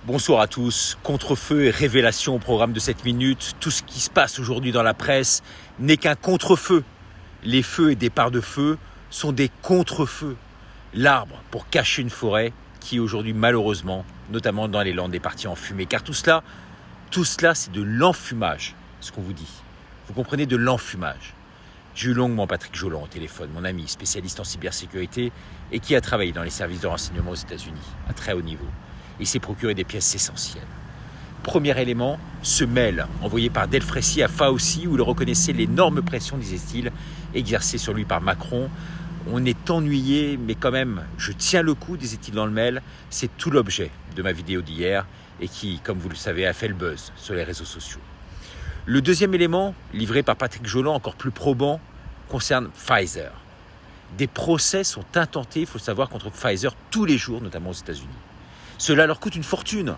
Bonsoir à tous. Contre-feu et révélation au programme de cette minute. Tout ce qui se passe aujourd'hui dans la presse n'est qu'un contre-feu. Les feux et départs de feu sont des contre-feux. L'arbre pour cacher une forêt qui aujourd'hui malheureusement, notamment dans les Landes, est partie en fumée. Car tout cela c'est de l'enfumage, ce qu'on vous dit. Vous comprenez, de l'enfumage. J'ai eu longuement Patrick Jolland au téléphone, mon ami spécialiste en cybersécurité et qui a travaillé dans les services de renseignement aux États-Unis à très haut niveau. Il s'est procuré des pièces essentielles. Premier élément, ce mail envoyé par Delfrécy à Fauci où il reconnaissait l'énorme pression, disait-il, exercée sur lui par Macron. On est ennuyé, mais quand même, je tiens le coup, disait-il dans le mail. C'est tout l'objet de ma vidéo d'hier et qui, comme vous le savez, a fait le buzz sur les réseaux sociaux. Le deuxième élément, livré par Patrick Jolland, encore plus probant, concerne Pfizer. Des procès sont intentés, il faut le savoir, contre Pfizer tous les jours, notamment aux États-Unis. Cela leur coûte une fortune.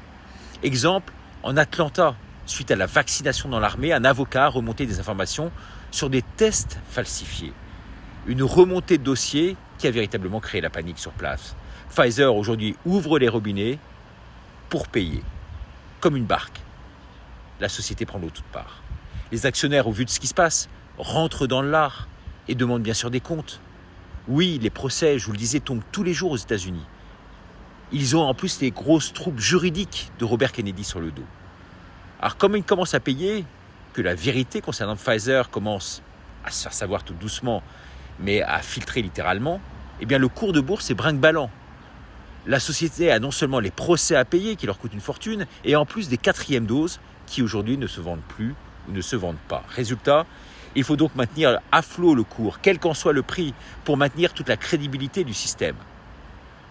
Exemple, en Atlanta, suite à la vaccination dans l'armée, un avocat a remonté des informations sur des tests falsifiés. Une remontée de dossier qui a véritablement créé la panique sur place. Pfizer aujourd'hui ouvre les robinets pour payer, comme une barque. La société prend l'eau de toutes parts. Les actionnaires, au vu de ce qui se passe, rentrent dans l'art et demandent bien sûr des comptes. Oui, les procès, je vous le disais, tombent tous les jours aux États-Unis. Ils ont en plus les grosses troupes juridiques de Robert Kennedy sur le dos. Alors comme ils commencent à payer, que la vérité concernant Pfizer commence à se faire savoir tout doucement, mais à filtrer littéralement, eh bien le cours de bourse est brinque-ballant. La société a non seulement les procès à payer qui leur coûtent une fortune, et en plus des quatrièmes doses qui aujourd'hui ne se vendent plus ou ne se vendent pas. Résultat, il faut donc maintenir à flot le cours, quel qu'en soit le prix, pour maintenir toute la crédibilité du système.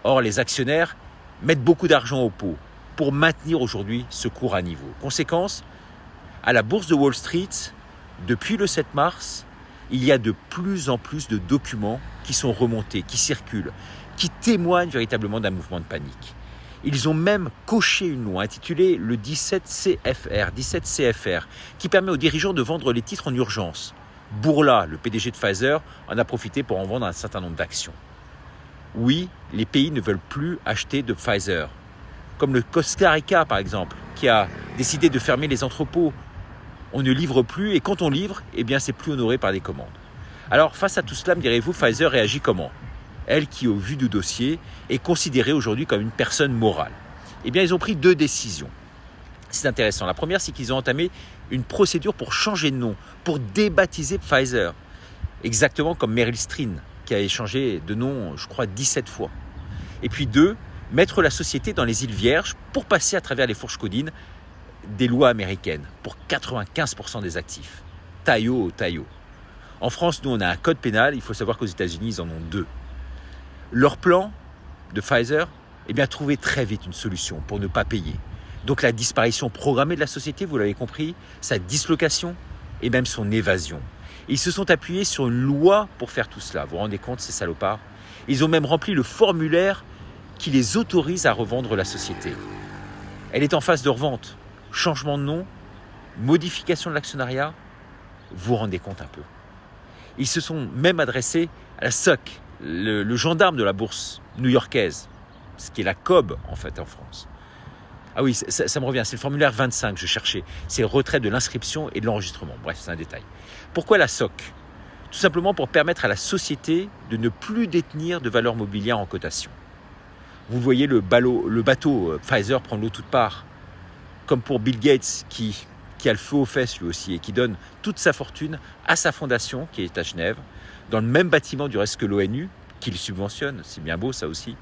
Or, les actionnaires mettent beaucoup d'argent au pot pour maintenir aujourd'hui ce cours à niveau. Conséquence, à la bourse de Wall Street, depuis le 7 mars, il y a de plus en plus de documents qui sont remontés, qui circulent, qui témoignent véritablement d'un mouvement de panique. Ils ont même coché une loi intitulée le 17CFR, qui permet aux dirigeants de vendre les titres en urgence. Bourla, le PDG de Pfizer, en a profité pour en vendre un certain nombre d'actions. Oui, les pays ne veulent plus acheter de Pfizer, comme le Costa Rica par exemple, qui a décidé de fermer les entrepôts. On ne livre plus et quand on livre, eh bien c'est plus honoré par des commandes. Alors face à tout cela, me direz-vous, Pfizer réagit comment ? Elle qui, au vu du dossier, est considérée aujourd'hui comme une personne morale. Eh bien ils ont pris deux décisions. C'est intéressant. La première, c'est qu'ils ont entamé une procédure pour changer de nom, pour débaptiser Pfizer. Exactement comme Meryl Streep, qui a échangé de nom, je crois, 17 fois. Et puis deux, mettre la société dans les îles Vierges pour passer à travers les fourches codines des lois américaines pour 95% des actifs. Taillot. En France, nous, on a un code pénal. Il faut savoir qu'aux États-Unis, ils en ont deux. Leur plan de Pfizer, eh bien, trouver très vite une solution pour ne pas payer. Donc la disparition programmée de la société, vous l'avez compris, sa dislocation et même son évasion. Ils se sont appuyés sur une loi pour faire tout cela. Vous vous rendez compte, ces salopards ? Ils ont même rempli le formulaire qui les autorise à revendre la société. Elle est en phase de revente. Changement de nom, modification de l'actionnariat. Vous vous rendez compte un peu ? Ils se sont même adressés à la SOC, le gendarme de la bourse new-yorkaise, ce qui est la COB en fait en France. Ah oui, ça me revient, c'est le formulaire 25 que je cherchais. C'est le retrait de l'inscription et de l'enregistrement. Bref, c'est un détail. Pourquoi la SOC ? Tout simplement pour permettre à la société de ne plus détenir de valeurs mobilières en cotation. Vous voyez le bateau Pfizer prendre l'eau toute part. Comme pour Bill Gates qui a le feu aux fesses lui aussi et qui donne toute sa fortune à sa fondation qui est à Genève, dans le même bâtiment du reste que l'ONU, qui le subventionne. C'est bien beau ça aussi.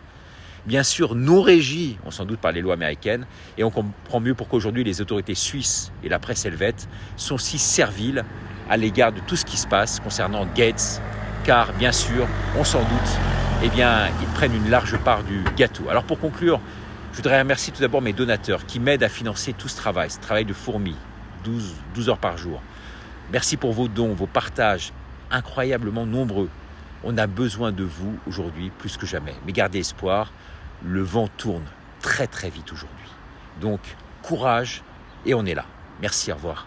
Bien sûr, non régi, on s'en doute par les lois américaines, et on comprend mieux pourquoi aujourd'hui les autorités suisses et la presse helvète sont si serviles à l'égard de tout ce qui se passe concernant Gates, car bien sûr, on s'en doute, eh bien, ils prennent une large part du gâteau. Alors pour conclure, je voudrais remercier tout d'abord mes donateurs qui m'aident à financer tout ce travail de fourmi, 12 heures par jour. Merci pour vos dons, vos partages, incroyablement nombreux. On a besoin de vous aujourd'hui plus que jamais. Mais gardez espoir, le vent tourne très très vite aujourd'hui. Donc courage et on est là. Merci, au revoir.